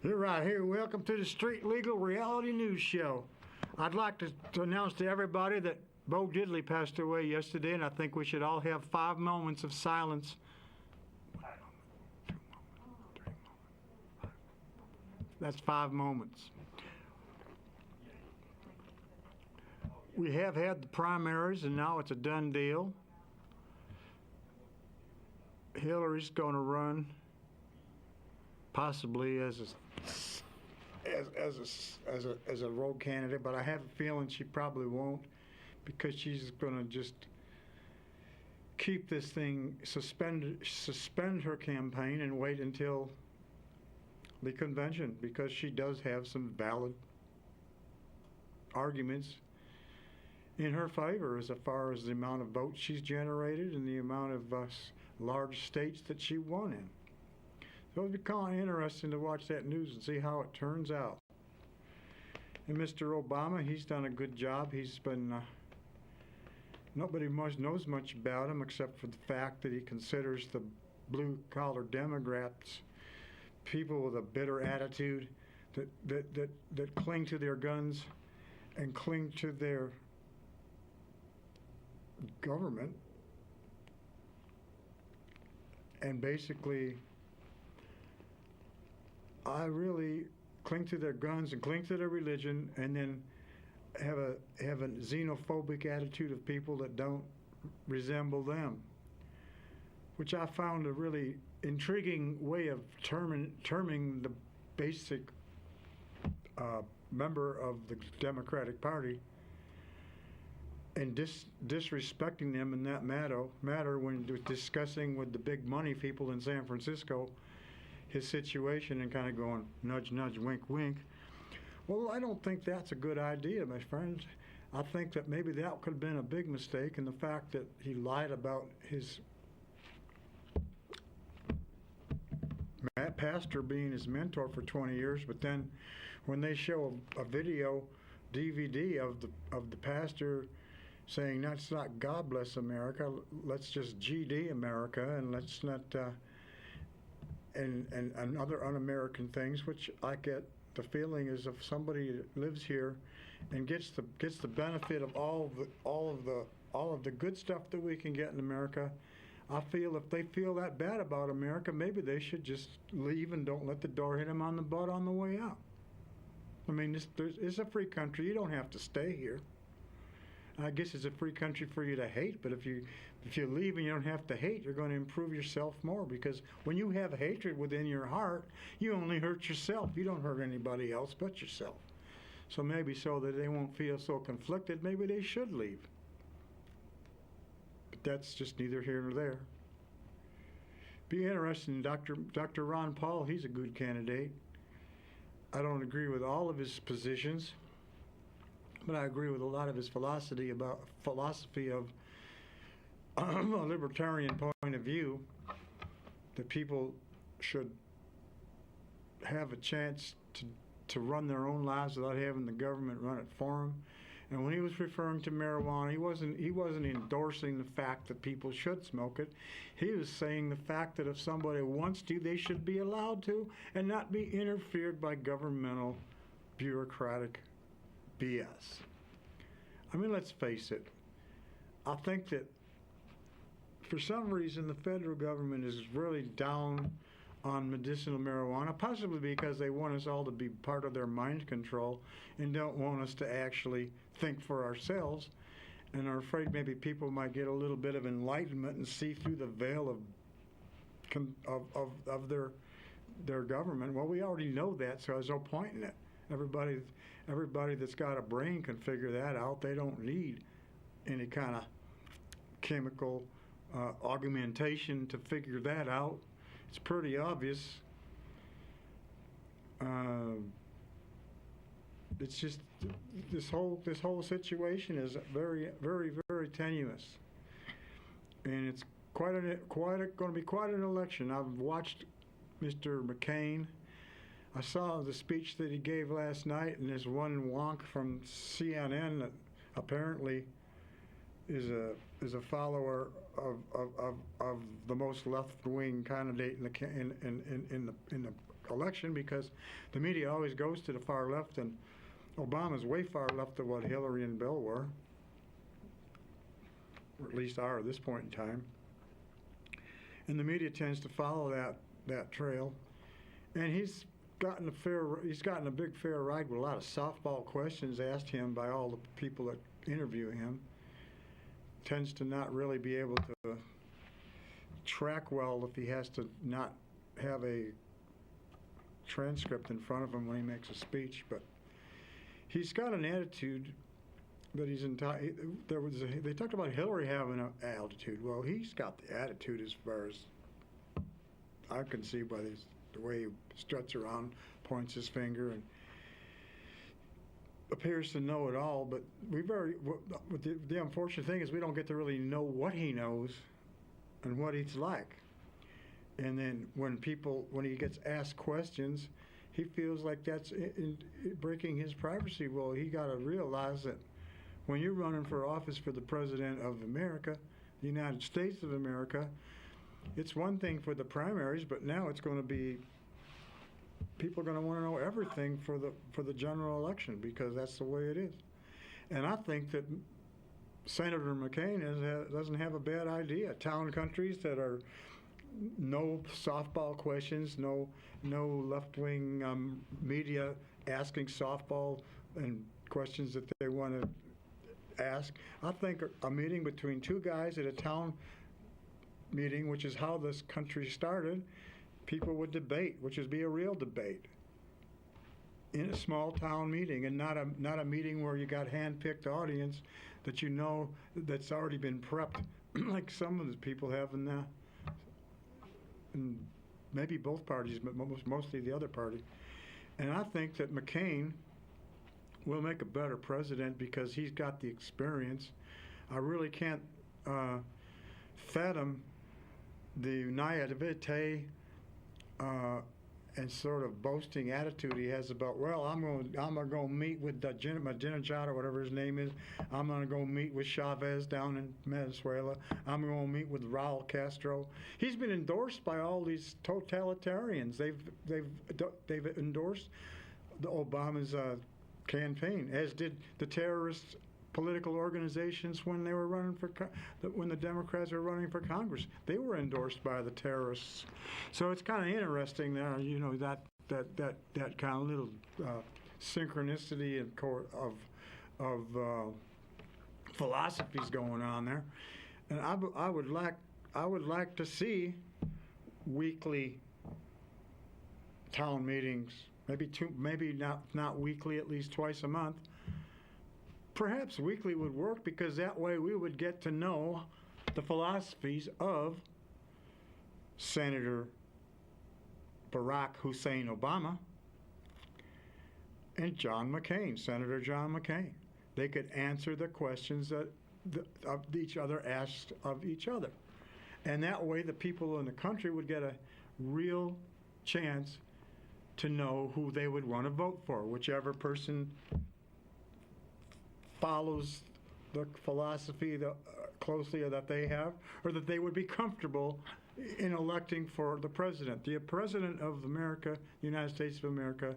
You're right here. Welcome to the Street Legal Reality News Show. I'd like to announce to everybody that Bo Diddley passed away yesterday, and I think we should all have 5 moments of silence. That's 5 moments. We have had the primaries, and now it's a done deal. Hillary's going to run, possibly as a rogue candidate, but I have a feeling she probably won't, because she's going to just keep this thing suspend her campaign and wait until the convention, because she does have some valid arguments in her favor as far as the amount of votes she's generated and the amount of large states that she won in. So it'll be kind of interesting to watch that news and see how it turns out. And Mr. Obama, he's done a good job. He's been, nobody knows much about him except for the fact that he considers the blue-collar Democrats people with a bitter attitude that cling to their guns and cling to their government and basically I really cling to their guns and cling to their religion, and then have a xenophobic attitude of people that don't resemble them, which I found a really intriguing way of terming the basic member of the Democratic Party and disrespecting them in that matter when discussing with the big money people in San Francisco his situation and kind of going nudge, nudge, wink, wink. Well, I don't think that's a good idea, my friends. I think that maybe that could have been a big mistake, and the fact that he lied about his pastor being his mentor for 20 years, but then when they show a video DVD of the pastor saying that's not God bless America, let's just GD America, and let's not and other un-American things, which I get the feeling is if somebody lives here and gets the benefit of all of the good stuff that we can get in America, I feel if they feel that bad about America, maybe they should just leave and don't let the door hit them on the butt on the way out. I mean, it's a free country. You don't have to stay here. I guess it's a free country for you to hate, but if you leave and you don't have to hate, you're going to improve yourself more, because when you have hatred within your heart, you only hurt yourself. You don't hurt anybody else but yourself. So maybe so that they won't feel so conflicted, maybe they should leave. But that's just neither here nor there. Be interesting. Dr. Ron Paul, he's a good candidate. I don't agree with all of his positions, but I agree with a lot of his philosophy of a libertarian point of view, that people should have a chance to run their own lives without having the government run it for them. And when he was referring to marijuana, he wasn't endorsing the fact that people should smoke it. He was saying the fact that if somebody wants to, they should be allowed to and not be interfered by governmental bureaucratic BS. I mean, let's face it. I think that for some reason the federal government is really down on medicinal marijuana, possibly because they want us all to be part of their mind control and don't want us to actually think for ourselves, and are afraid maybe people might get a little bit of enlightenment and see through the veil of their government. Well, we already know that, so there's no point in it. Everybody that's got a brain can figure that out. They don't need any kind of chemical augmentation to figure that out. It's pretty obvious. It's just this whole situation is very, very, very tenuous, and it's going to be quite an election. I've watched Mr. McCain. I saw the speech that he gave last night, and there's one wonk from CNN that apparently is a follower of the most left-wing candidate in the election because the media always goes to the far left, and Obama's way far left of what Hillary and Bill were, or at least are at this point in time. And the media tends to follow that trail. And he's gotten a big fair ride with a lot of softball questions asked him by all the people that interview him. Tends to not really be able to track well if he has to not have a transcript in front of him when he makes a speech. But he's got an attitude that he's entitled. They talked about Hillary having an attitude. Well, he's got the attitude as far as I can see by the way he struts around, points his finger, and appears to know it all. But the unfortunate thing is we don't get to really know what he knows and what he's like. And then when he gets asked questions, he feels like that's breaking his privacy. Well, he got to realize that when you're running for office for the President of America, the United States of America, it's one thing for the primaries, but now it's going to be, people are going to want to know everything for the general election because that's the way it is. And I think that Senator McCain doesn't have a bad idea. Town countries that are no softball questions, no left-wing media asking softball and questions that they want to ask. I think a meeting between two guys at a town meeting, which is how this country started, people would debate, which would be a real debate in a small town meeting, and not a meeting where you got hand-picked audience that you know that's already been prepped, like some of the people have in maybe both parties, but mostly the other party. And I think that McCain will make a better president because he's got the experience. I really can't fathom the naivete and sort of boasting attitude he has about, well, I'm gonna go meet with Ahmadinejad or whatever his name is. I'm gonna go meet with Chavez down in Venezuela. I'm gonna meet with Raul Castro. He's been endorsed by all these totalitarians. They've endorsed the Obama's campaign, as did the terrorist political organizations when they were when the Democrats were running for Congress. They were endorsed by the terrorists. So it's kind of interesting there, that kind of little synchronicity of philosophies going on there. And I would like to see weekly town meetings, maybe not weekly, at least twice a month. Perhaps weekly would work because that way we would get to know the philosophies of Senator Barack Hussein Obama and John McCain, Senator John McCain. They could answer the questions that each other asked of each other. And that way the people in the country would get a real chance to know who they would want to vote for, whichever person follows the philosophy closely that they have, or that they would be comfortable in electing for the president. The President of America, the United States of America,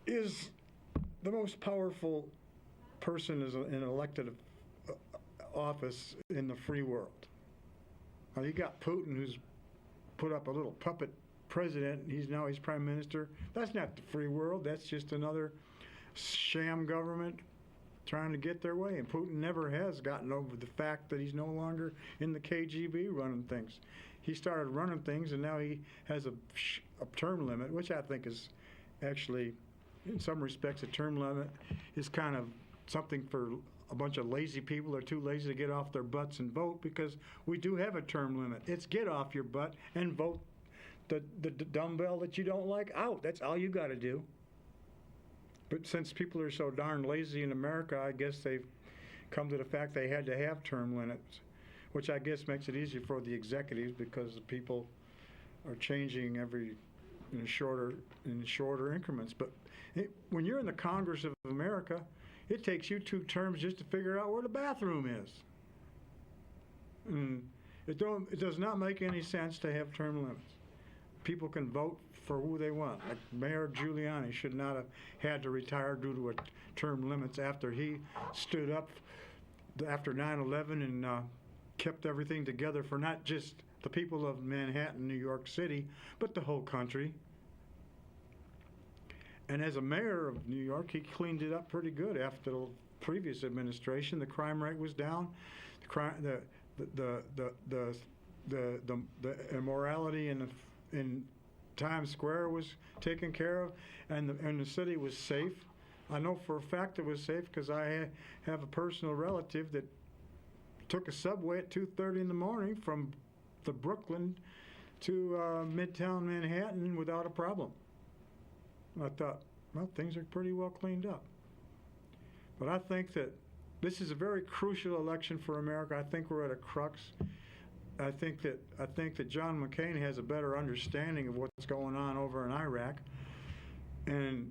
is the most powerful person in elected office in the free world. Now you got Putin, who's put up a little puppet president. He's prime minister. That's not the free world. That's just another sham government trying to get their way. And Putin never has gotten over the fact that he's no longer in the KGB running things. He started running things, and now he has a term limit, which I think is actually, in some respects, a term limit is kind of something for a bunch of lazy people who are too lazy to get off their butts and vote, because we do have a term limit. It's get off your butt and vote the dumbbell that you don't like out. That's all you got to do. But since people are so darn lazy in America, I guess they've come to the fact they had to have term limits, which I guess makes it easier for the executives because the people are changing in shorter increments. But when you're in the Congress of America, it takes you 2 terms just to figure out where the bathroom is. And it does not make any sense to have term limits. people can vote for who they want. Like Mayor Giuliani should not have had to retire due to a term limits after he stood up after 9/11 and kept everything together for not just the people of Manhattan, New York City, but the whole country. And as a mayor of New York, he cleaned it up pretty good after the previous administration. The crime rate was down. The immorality in Times Square was taken care of, and the city was safe. I know for a fact it was safe because I have a personal relative that took a subway at 2:30 in the morning from the Brooklyn to Midtown Manhattan without a problem. I thought, well, things are pretty well cleaned up. But I think that this is a very crucial election for America. I think we're at a crux. I think that John McCain has a better understanding of what's going on over in Iraq and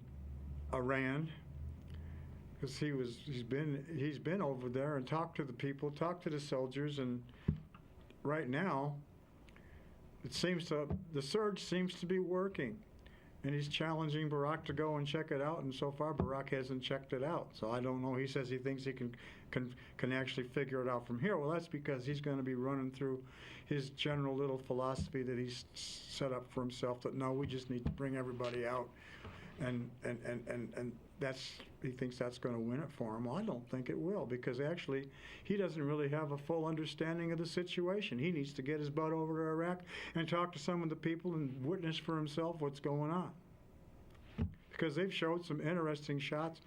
Iran, because he's been over there and talked to the people, talked to the soldiers, and right now the surge seems to be working. And he's challenging Barack to go and check it out, and so far Barack hasn't checked it out. So I don't know. He says he thinks he can actually figure it out from here. Well, that's because he's going to be running through his general little philosophy that he's set up for himself, that no, we just need to bring everybody out, and he thinks that's going to win it for him. Well, I don't think it will, because actually he doesn't really have a full understanding of the situation. He needs to get his butt over to Iraq and talk to some of the people and witness for himself what's going on. Because they've showed some interesting shots.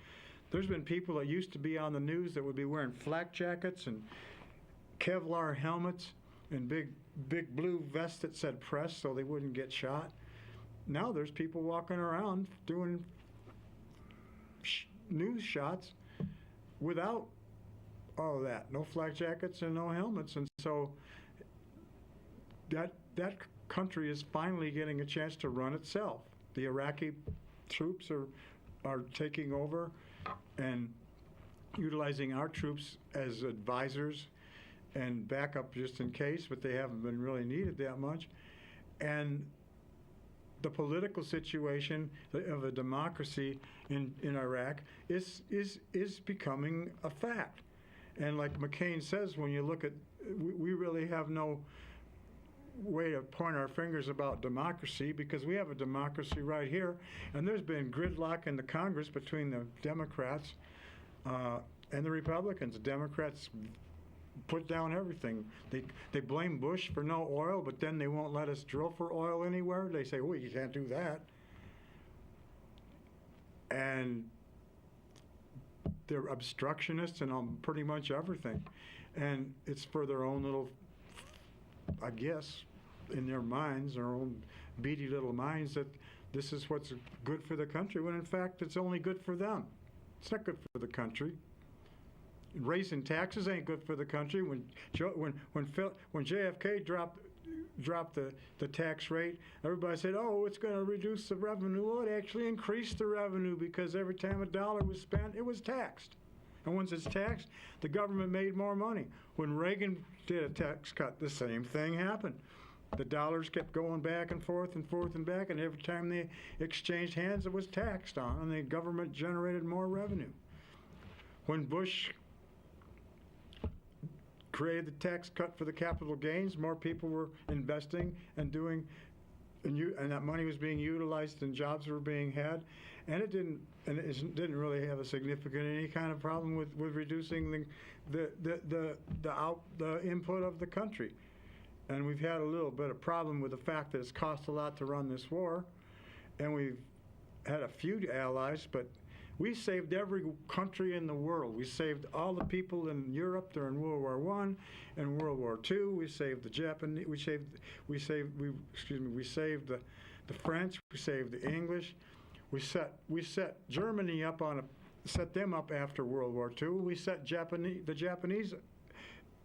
There's been people that used to be on the news that would be wearing flak jackets and Kevlar helmets and big blue vests that said press so they wouldn't get shot. Now there's people walking around doing news shots without all that, no flak jackets and no helmets. And so that country is finally getting a chance to run itself. The Iraqi troops are taking over and utilizing our troops as advisors and backup just in case, but they haven't been really needed that much. And the political situation of a democracy in Iraq is becoming a fact. And like McCain says, when you look at, we really have no way to point our fingers about democracy, because we have a democracy right here, and there's been gridlock in the Congress between the Democrats and the Republicans. The Democrats put down everything. They blame Bush for no oil, but then they won't let us drill for oil anywhere. They say, well, you can't do that. And they're obstructionists and on pretty much everything. And it's for their own little, I guess, in their minds, their own beady little minds, that this is what's good for the country, when in fact it's only good for them. It's not good for the country. Raising taxes ain't good for the country. When JFK dropped the tax rate, everybody said, oh, it's going to reduce the revenue. Well, it actually increased the revenue, because every time a dollar was spent, it was taxed. And once it's taxed, the government made more money. When Reagan did a tax cut, the same thing happened. The dollars kept going back and forth and forth and back, and every time they exchanged hands, it was taxed on, and the government generated more revenue. When Bush created the tax cut for the capital gains, more people were investing and doing, and that money was being utilized and jobs were being had, and it didn't really have a significant any kind of problem with reducing the input of the country. And we've had a little bit of problem with the fact that it's cost a lot to run this war, and we've had a few allies, but we saved every country in the world. We saved all the people in Europe during World War I and World War II. We saved the Japanese. We saved the French. We saved the English. We set Germany up set them up after World War II. We set the Japanese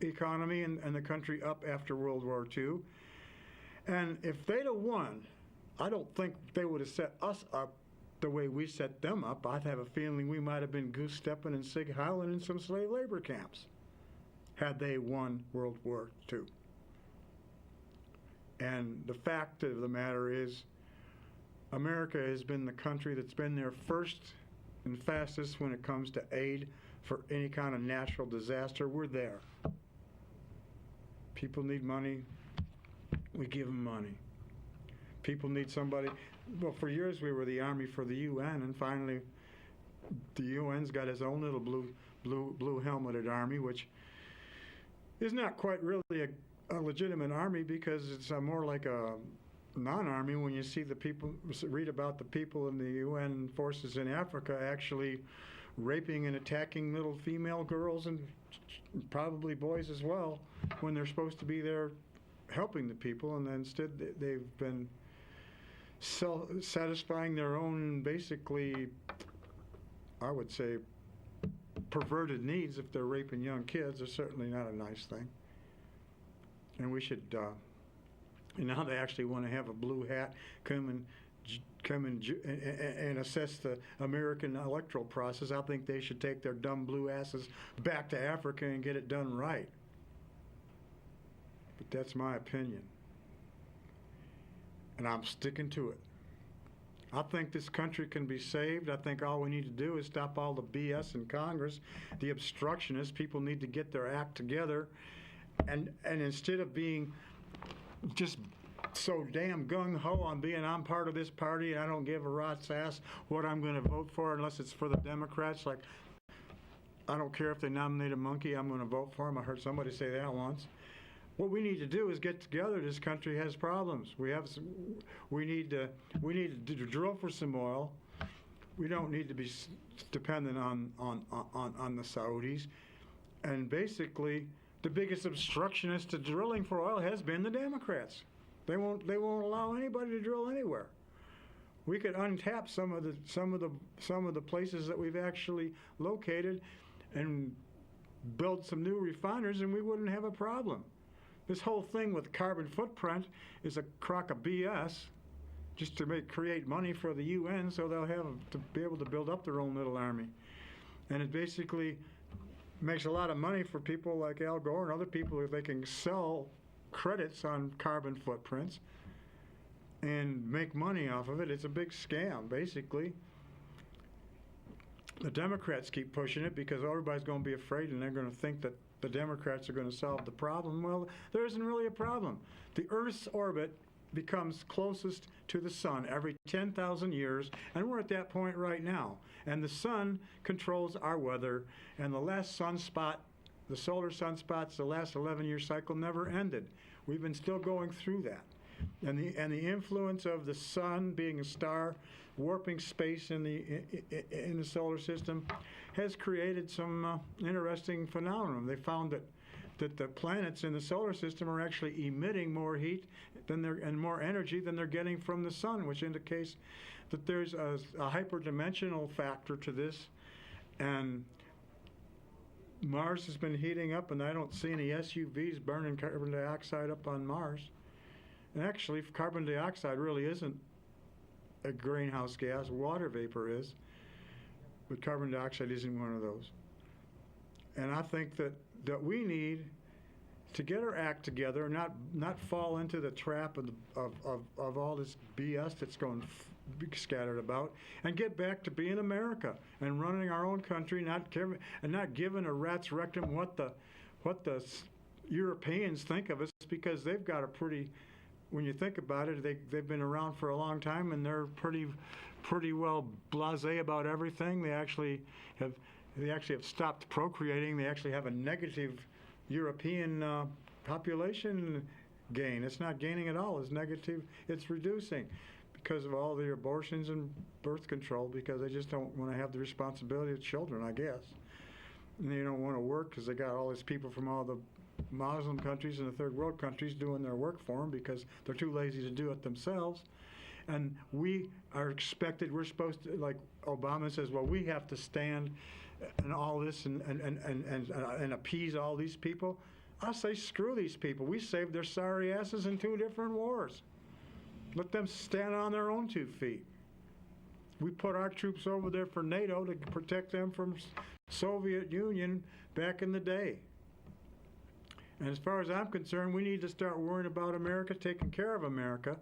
economy and the country up after World War II. And if they'd have won, I don't think they would have set us up the way we set them up. I'd have a feeling we might have been goose-stepping and Sig Heiling in some slave labor camps had they won World War II. And the fact of the matter is, America has been the country that's been there first and fastest when it comes to aid for any kind of natural disaster. We're there. People need money, we give them money. People need somebody. Well, for years we were the army for the UN, and finally the UN's got its own little blue helmeted army, which is not quite really a legitimate army, because it's more like a non-army when you see the people, read about the people in the UN forces in Africa actually raping and attacking little female girls and probably boys as well, when they're supposed to be there helping the people, and instead they've been satisfying their own, basically, I would say, perverted needs. If they're raping young kids, it's certainly not a nice thing. And we should, and now they actually want to have a blue hat come and assess the American electoral process. I think they should take their dumb blue asses back to Africa and get it done right. But that's my opinion. And I'm sticking to it. I think this country can be saved. I think all we need to do is stop all the BS in Congress, the obstructionists. People need to get their act together. And instead of being just so damn gung-ho on being I'm part of this party and I don't give a rat's ass what I'm going to vote for unless it's for the Democrats, like, I don't care if they nominate a monkey, I'm going to vote for him. I heard somebody say that once. What we need to do is get together. This country has problems. We need to drill for some oil. We don't need to be dependent on the Saudis. And basically, the biggest obstructionist to drilling for oil has been the Democrats. They won't allow anybody to drill anywhere. We could untap some of the places that we've actually located and build some new refiners, and we wouldn't have a problem. This whole thing with carbon footprint is a crock of BS, just to create money for the UN so they'll have to be able to build up their own little army. And it basically makes a lot of money for people like Al Gore and other people if they can sell credits on carbon footprints and make money off of it. It's a big scam, basically. The Democrats keep pushing it because everybody's going to be afraid and they're going to think that the Democrats are going to solve the problem. Well, there isn't really a problem. The Earth's orbit becomes closest to the sun every 10,000 years, and we're at that point right now. And the sun controls our weather, and the last sunspot, the solar sunspots, the last 11-year cycle never ended. We've been still going through that. And the influence of the sun being a star, warping space in the solar system, has created some interesting phenomenon. They found that the planets in the solar system are actually emitting more heat and more energy than they're getting from the sun, which indicates that there's a hyperdimensional factor to this. And Mars has been heating up, and I don't see any SUVs burning carbon dioxide up on Mars. And actually, carbon dioxide really isn't a greenhouse gas. Water vapor is. But carbon dioxide isn't one of those. And I think that we need to get our act together, not fall into the trap of all this BS that's going scattered about, and get back to being America and running our own country, not giving a rat's rectum what the Europeans think of us, because they've got a pretty, when you think about it, they've been around for a long time and they're pretty well blasé about everything. They actually have stopped procreating. They actually have a negative European population gain. It's not gaining at all. It's negative. It's reducing because of all the abortions and birth control, because they just don't want to have the responsibility of children, I guess. And they don't want to work because they got all these people from all the Muslim countries and the third world countries doing their work for them because they're too lazy to do it themselves. And we are expected, we're supposed to, like Obama says, well, we have to stand and all this and appease all these people. I say screw these people. We saved their sorry asses in 2 different wars. Let them stand on their own 2 feet. We put our troops over there for NATO to protect them from Soviet Union back in the day. And as far as I'm concerned, we need to start worrying about America, taking care of America,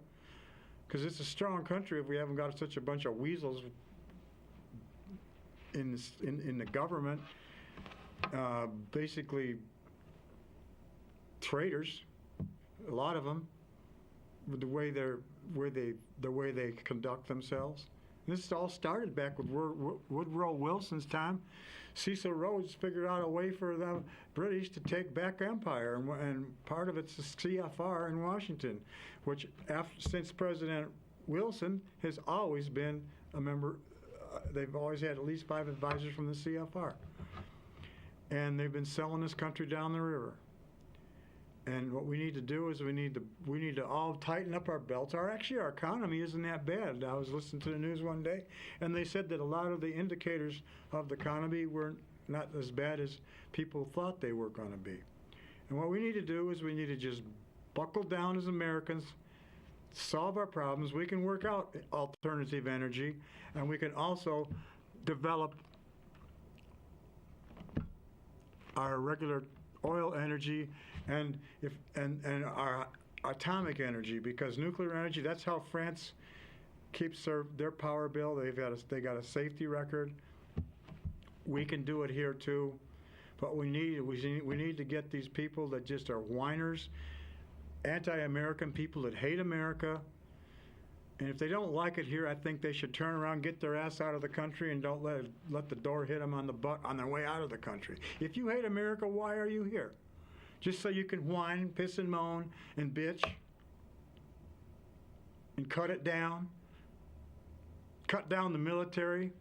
because it's a strong country if we haven't got such a bunch of weasels in the government, basically traitors, a lot of them, with the way they conduct themselves. This all started back with Woodrow Wilson's time. Cecil Rhodes figured out a way for the British to take back empire, and part of it's the CFR in Washington, which since President Wilson has always been a member. They've always had at least 5 advisors from the CFR, and they've been selling this country down the river. And what we need to do is we need to all tighten up our belts. Our economy isn't that bad. I was listening to the news one day, and they said that a lot of the indicators of the economy were not as bad as people thought they were going to be. And what we need to do is we need to just buckle down as Americans, solve our problems. We can work out alternative energy, and we can also develop our regular oil energy and our atomic energy, because nuclear energy, that's how France keeps their power bill. They got a safety record. We can do it here too, but we need to get these people that just are whiners, anti-American people that hate America. And if they don't like it here, I think they should turn around, get their ass out of the country, and don't let the door hit them on the butt on their way out of the country. If you hate America, why are you here? Just so you can whine, piss and moan, and bitch, and cut it down, cut down the military,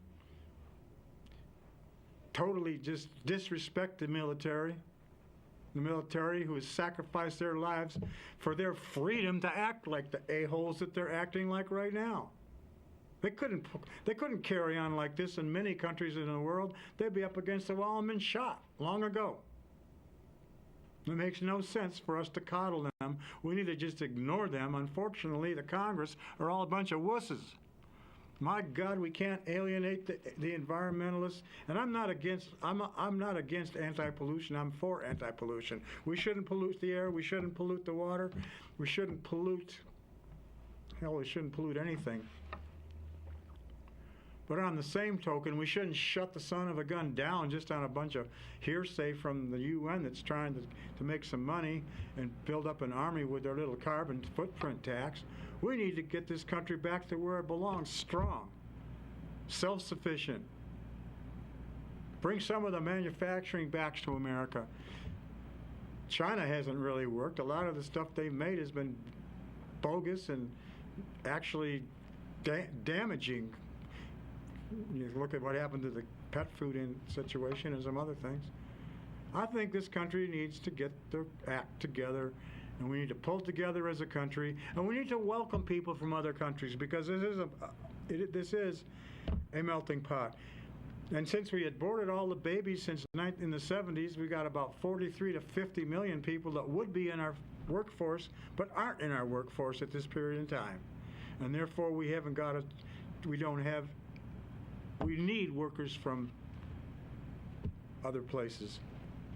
totally just disrespect the military who has sacrificed their lives for their freedom to act like the a-holes that they're acting like right now. They couldn't carry on like this in many countries in the world. They'd be up against the wall and been shot long ago. It makes no sense for us to coddle them. We need to just ignore them. Unfortunately, the Congress are all a bunch of wusses. My God, we can't alienate the environmentalists. And I'm not against anti-pollution. I'm for anti-pollution. We shouldn't pollute the air. We shouldn't pollute the water. We shouldn't pollute anything. But on the same token, we shouldn't shut the son of a gun down just on a bunch of hearsay from the UN that's trying to make some money and build up an army with their little carbon footprint tax. We need to get this country back to where it belongs, strong, self-sufficient. Bring some of the manufacturing back to America. China hasn't really worked. A lot of the stuff they've made has been bogus and actually damaging. You look at what happened to the pet food situation and some other things. I think this country needs to get their act together, and we need to pull together as a country, and we need to welcome people from other countries, because this is a melting pot. And since we had boarded all the babies in the 70s, we got about 43 to 50 million people that would be in our workforce but aren't in our workforce at this period in time. And therefore we need workers from other places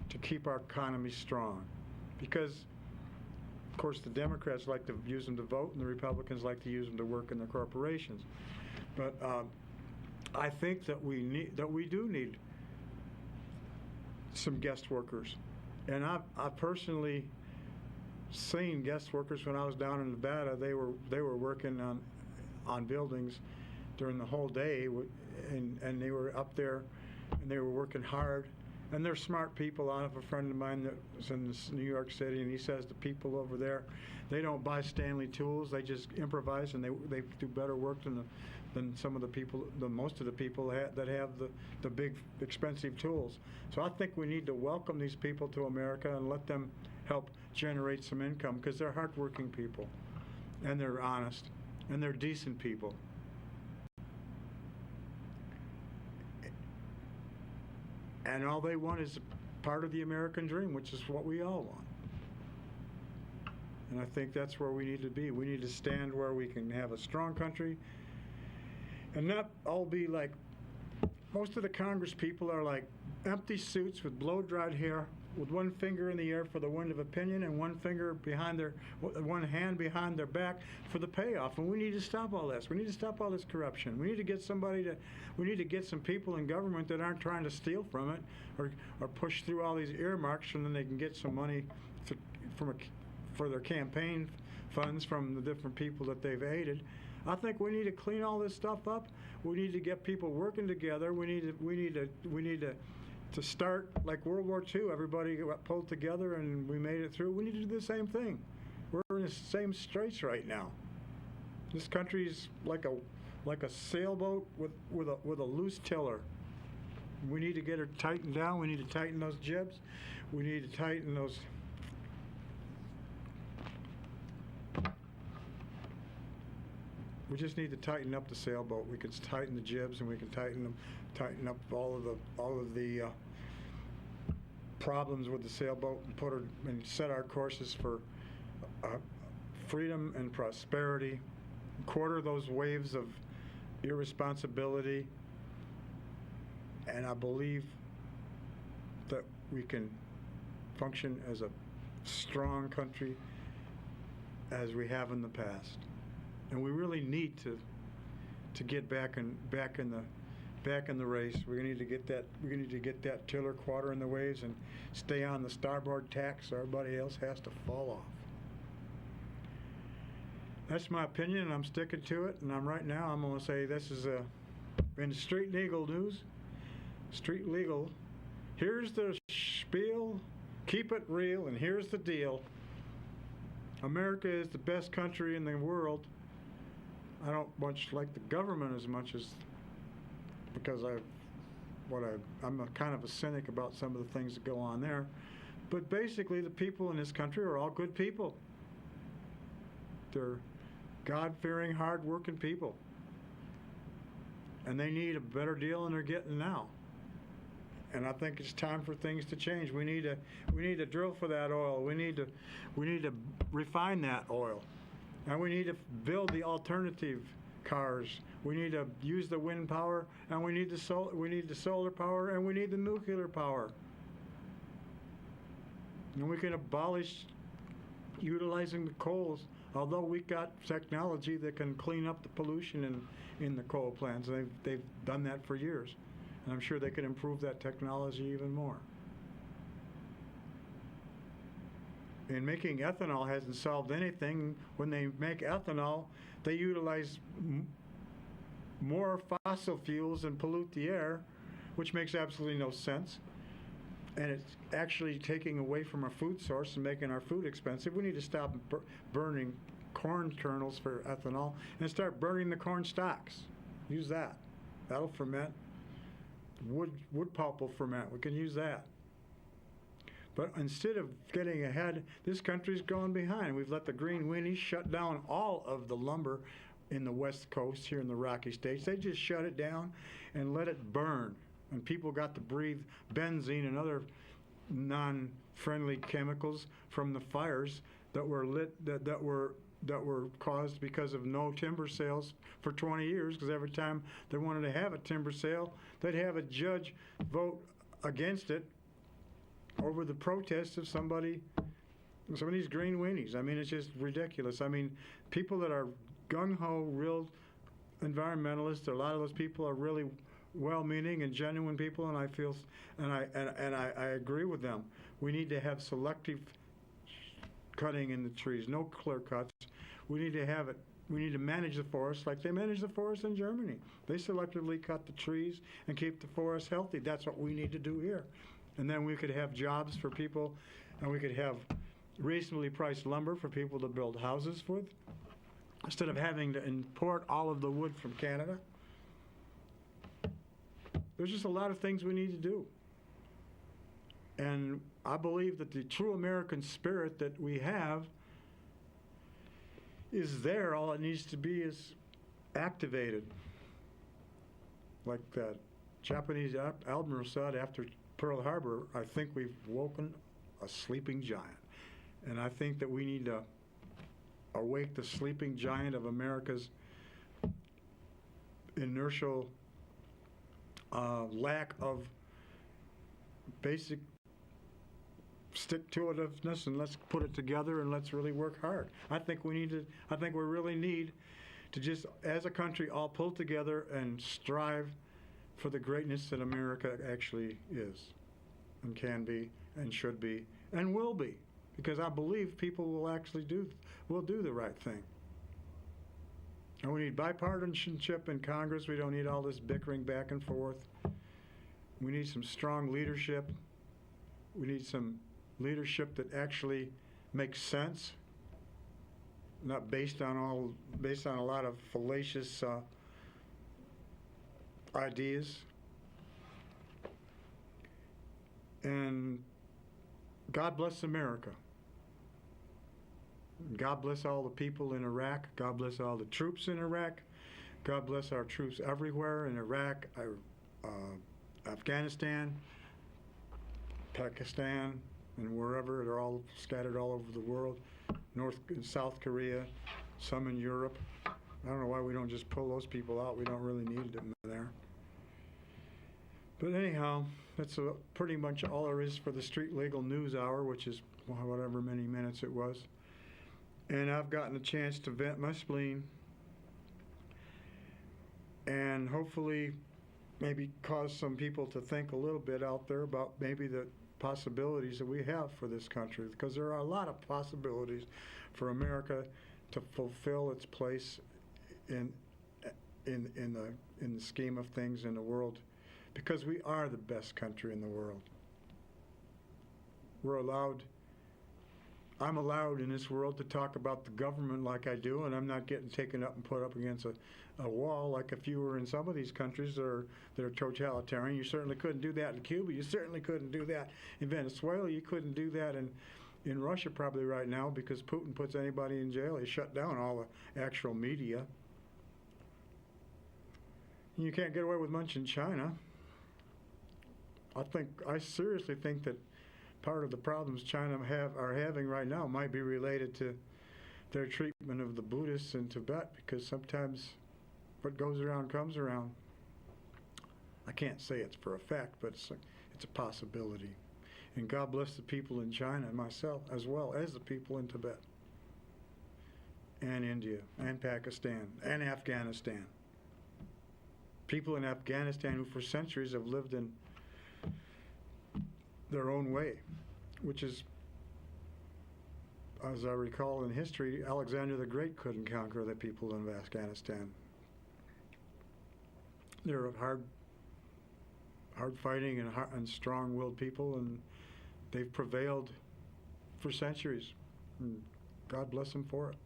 to keep our economy strong. Because, of course, the Democrats like to use them to vote, and the Republicans like to use them to work in their corporations. But I think that we do need some guest workers. And I've personally seen guest workers when I was down in Nevada. They were working on buildings during the whole day, and they were up there, and they were working hard. And they're smart people. I have a friend of mine that's in New York City, and he says the people over there, they don't buy Stanley tools. They just improvise, and they do better work than some of the people, most of the people that have the big expensive tools. So I think we need to welcome these people to America and let them help generate some income, because they're hardworking people, and they're honest, and they're decent people. And all they want is part of the American dream, which is what we all want. And I think that's where we need to be. We need to stand where we can have a strong country and not all be like, most of the Congress people are like empty suits with blow-dried hair, with one finger in the air for the wind of opinion and one hand behind their back for the payoff. And we need to stop all this. We need to stop all this corruption. We need to get some people in government that aren't trying to steal from it or push through all these earmarks, and then they can get some money for their campaign funds from the different people that they've aided. I think we need to clean all this stuff up. We need to get people working together. We need to start like World War II. Everybody got pulled together and we made it through. We need to do the same thing. We're in the same straits right now. This country's like a sailboat with a loose tiller. We need to get her tightened down. We need to tighten those jibs. We need to tighten those. We just need to tighten up the sailboat. We can tighten the jibs, and we can tighten up all of the problems with the sailboat, and set our courses for freedom and prosperity. Quarter those waves of irresponsibility, and I believe that we can function as a strong country as we have in the past. And we really need to get back in the race. We need to get that tiller quarter in the waves and stay on the starboard tack so everybody else has to fall off. That's my opinion, and I'm sticking to it. And I'm going to say this is in the Street Legal news. Street Legal. Here's the spiel. Keep it real, and here's the deal. America is the best country in the world. I don't much like the government as much as because I'm a kind of a cynic about some of the things that go on there. But basically, the people in this country are all good people. They're God-fearing, hard-working people. And they need a better deal than they're getting now. And I think it's time for things to change. We need to drill for that oil. We need to refine that oil. And we need to build the alternative cars. We need to use the wind power, and we need the solar power, and we need the nuclear power. And we can abolish utilizing the coals, although we got technology that can clean up the pollution in the coal plants. They've done that for years. And I'm sure they could improve that technology even more. And making ethanol hasn't solved anything. When they make ethanol, they utilize more fossil fuels and pollute the air, which makes absolutely no sense. And it's actually taking away from our food source and making our food expensive. We need to stop burning corn kernels for ethanol and start burning the corn stalks. Use that. That'll ferment. Wood pulp will ferment. We can use that. But instead of getting ahead, this country's going behind. We've let the green weenies shut down all of the lumber in the West Coast here in the Rocky States. They just shut it down and let it burn. And people got to breathe benzene and other non-friendly chemicals from the fires that were lit, that were caused because of no timber sales for 20 years, because every time they wanted to have a timber sale, they'd have a judge vote against it over the protest of some of these green weenies. I mean, it's just ridiculous. I mean, people that are gung-ho, real environmentalists, a lot of those people are really well-meaning and genuine people, and I agree with them. We need to have selective cutting in the trees, no clear cuts. We need to have it. We need to manage the forest like they manage the forest in Germany. They selectively cut the trees and keep the forest healthy. That's what we need to do here. And then we could have jobs for people, and we could have reasonably priced lumber for people to build houses with, instead of having to import all of the wood from Canada. There's just a lot of things we need to do. And I believe that the true American spirit that we have is there. All it needs to be is activated. Like that Japanese admiral said after Pearl Harbor, I think we've woken a sleeping giant. And I think that we need to awake the sleeping giant of America's inertial lack of basic stick-to-itiveness, and let's put it together and let's really work hard. I think we really need to just, as a country, all pull together and strive for the greatness that America actually is and can be and should be and will be, because I believe people will actually do the right thing. And we need bipartisanship in Congress. We don't need all this bickering back and forth. We need some strong leadership. We need some leadership that actually makes sense, not based on a lot of fallacious ideas. And God bless America. God bless all the people in Iraq. God bless all the troops in Iraq. God bless our troops everywhere in Iraq, Afghanistan, Pakistan, and wherever. They're all scattered all over the world. North and South Korea, some in Europe. I don't know why we don't just pull those people out. We don't really need them there. But anyhow, that's pretty much all there is for the Street Legal News Hour, which is whatever many minutes it was. And I've gotten a chance to vent my spleen and hopefully maybe cause some people to think a little bit out there about maybe the possibilities that we have for this country, because there are a lot of possibilities for America to fulfill its place in the scheme of things in the world, because we are the best country in the world. I'm allowed in this world to talk about the government like I do, and I'm not getting taken up and put up against a wall like if you were in some of these countries that are totalitarian. You certainly couldn't do that in Cuba. You certainly couldn't do that in Venezuela. You couldn't do that in Russia probably right now, because Putin puts anybody in jail. He shut down all the actual media. You can't get away with much in China. I seriously think that part of the problems China are having right now might be related to their treatment of the Buddhists in Tibet, because sometimes what goes around comes around. I can't say it's for a fact, but it's a possibility. And God bless the people in China and myself, as well as the people in Tibet and India and Pakistan and Afghanistan. People in Afghanistan who for centuries have lived in their own way, which is, as I recall in history, Alexander the Great couldn't conquer the people of Afghanistan. They're hard-fighting and strong-willed people, and they've prevailed for centuries. And God bless them for it.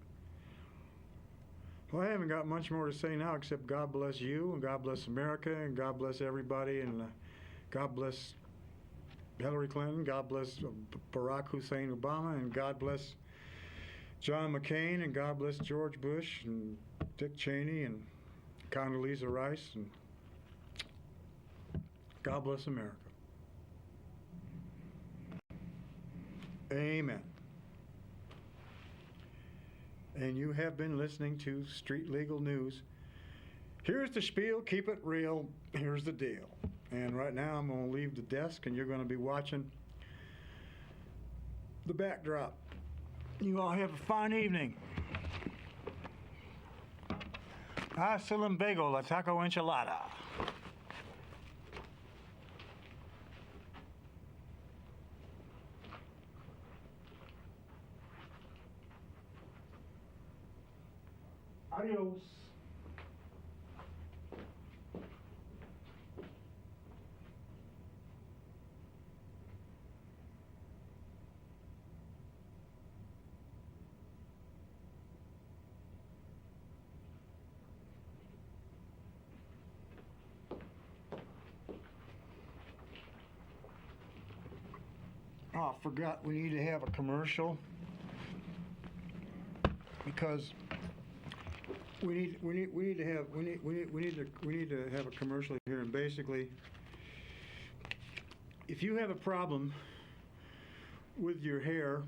Well, I haven't got much more to say now, except God bless you, and God bless America, and God bless everybody, and God bless Hillary Clinton, God bless Barack Hussein Obama, and God bless John McCain, and God bless George Bush, and Dick Cheney, and Condoleezza Rice, and God bless America. Amen. And you have been listening to Street Legal News. Here's the spiel, keep it real, here's the deal. And right now I'm going to leave the desk, and you're going to be watching the backdrop. You all have a fine evening. Hasta luego, la taco enchilada. Adios. Oh, I forgot we need to have a commercial, because we need to have a commercial here. And basically, if you have a problem with your hair,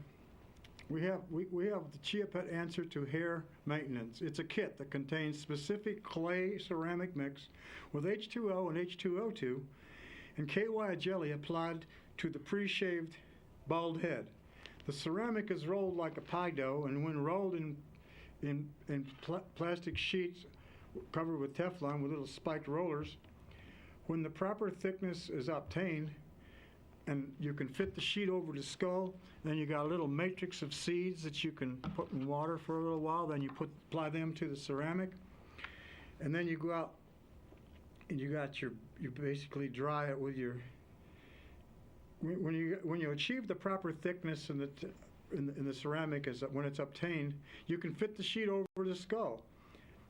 we have the Chia Pet answer to hair maintenance. It's a kit that contains specific clay ceramic mix with H2O and H2O2 and KY jelly applied to the pre-shaved bald head. The ceramic is rolled like a pie dough, and when rolled in plastic sheets covered with Teflon with little spiked rollers, when the proper thickness is obtained, and you can fit the sheet over the skull, then you got a little matrix of seeds that you can put in water for a little while, then you apply them to the ceramic, and then you go out and you basically dry it with your, when you achieve the proper thickness in the ceramic when it's obtained, you can fit the sheet over the skull.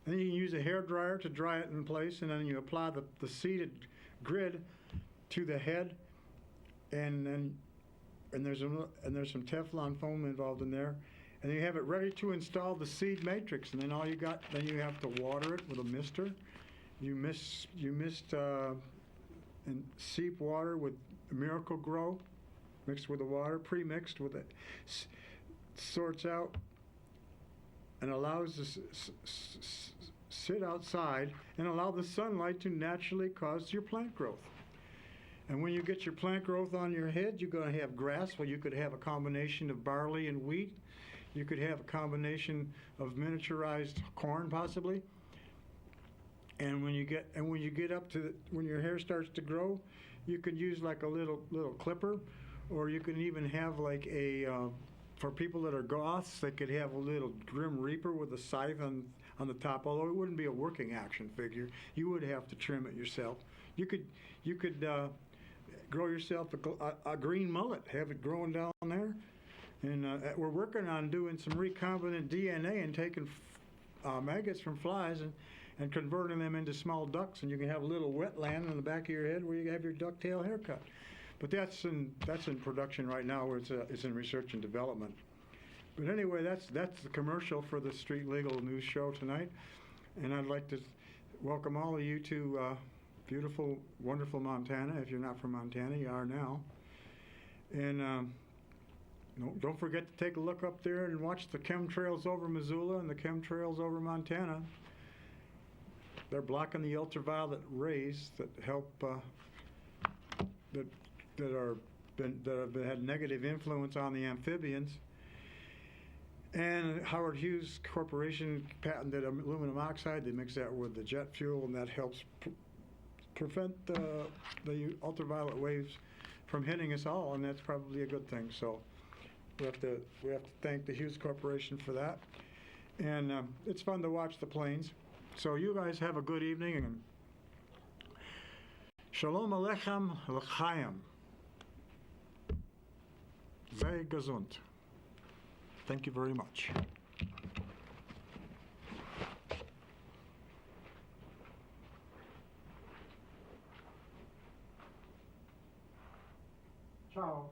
And then you can use a hair dryer to dry it in place, and then you apply the seeded grid to the head, and there's some Teflon foam involved in there, and you have it ready to install the seed matrix. And then then you have to water it with a mister. You mist and seep water with Miracle Grow, mixed with the water, pre-mixed with it, sorts out and allows to sit outside and allow the sunlight to naturally cause your plant growth. And when you get your plant growth on your head, you're going to have grass. Well, you could have a combination of barley and wheat. You could have a combination of miniaturized corn, possibly. And when you get up to when your hair starts to grow, you could use like a little clipper, or you can even have like for people that are goths, they could have a little Grim Reaper with a scythe on the top. Although it wouldn't be a working action figure, you would have to trim it yourself. You could grow yourself a green mullet, have it growing down there. And we're working on doing some recombinant DNA and taking maggots from flies and converting them into small ducks, and you can have a little wetland on the back of your head where you have your ducktail haircut. But that's in production right now, where it's in research and development. But anyway, that's the commercial for the Street Legal News Show tonight, and I'd like to welcome all of you to beautiful, wonderful Montana. If you're not from Montana, you are now. And don't forget to take a look up there and watch the chemtrails over Missoula and the chemtrails over Montana. They're blocking the ultraviolet rays that help that have had negative influence on the amphibians. And Howard Hughes Corporation patented aluminum oxide. They mix that with the jet fuel, and that helps prevent the ultraviolet waves from hitting us all, and that's probably a good thing. So we have to thank the Hughes Corporation for that. And it's fun to watch the planes. So you guys have a good evening, and Shalom Aleichem L'chaim. Sei gesund. Thank you very much. Ciao.